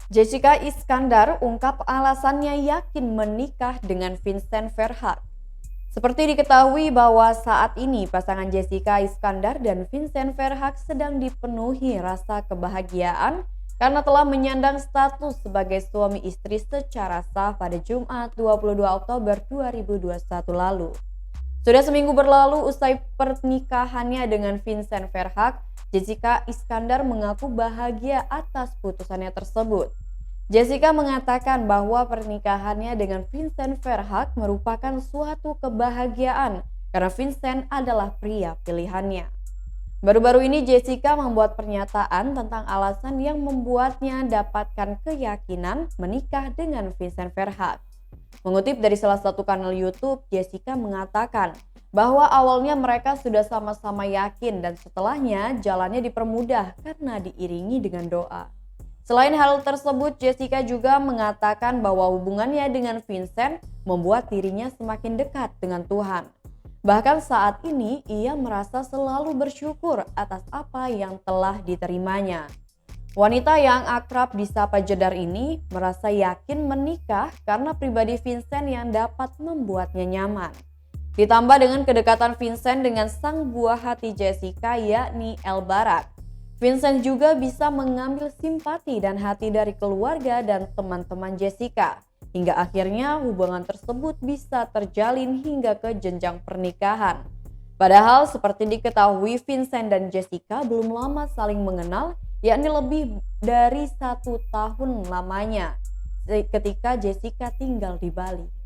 Jessica Iskandar ungkap alasannya yakin menikah dengan Vincent Verhaeghe. Seperti diketahui bahwa saat ini pasangan Jessica Iskandar dan Vincent Verhaeghe sedang dipenuhi rasa kebahagiaan karena telah menyandang status sebagai suami istri secara sah pada Jumat 22 Oktober 2021 lalu. Sudah seminggu berlalu usai pernikahannya dengan Vincent Verhaeghe, Jessica Iskandar mengaku bahagia atas putusannya tersebut. Jessica mengatakan bahwa pernikahannya dengan Vincent Verhaeghe merupakan suatu kebahagiaan karena Vincent adalah pria pilihannya. Baru-baru ini Jessica membuat pernyataan tentang alasan yang membuatnya dapatkan keyakinan menikah dengan Vincent Verhaeghe. Mengutip dari salah satu kanal YouTube, Jessica mengatakan bahwa awalnya mereka sudah sama-sama yakin dan setelahnya jalannya dipermudah karena diiringi dengan doa. Selain hal tersebut, Jessica juga mengatakan bahwa hubungannya dengan Vincent membuat dirinya semakin dekat dengan Tuhan. Bahkan saat ini ia merasa selalu bersyukur atas apa yang telah diterimanya. Wanita yang akrab disapa Jedar ini merasa yakin menikah karena pribadi Vincent yang dapat membuatnya nyaman. Ditambah dengan kedekatan Vincent dengan sang buah hati Jessica yakni El Barak, Vincent juga bisa mengambil simpati dan hati dari keluarga dan teman-teman Jessica. Hingga akhirnya hubungan tersebut bisa terjalin hingga ke jenjang pernikahan. Padahal seperti diketahui Vincent dan Jessica belum lama saling mengenal, yakni lebih dari 1 tahun lamanya ketika Jessica tinggal di Bali.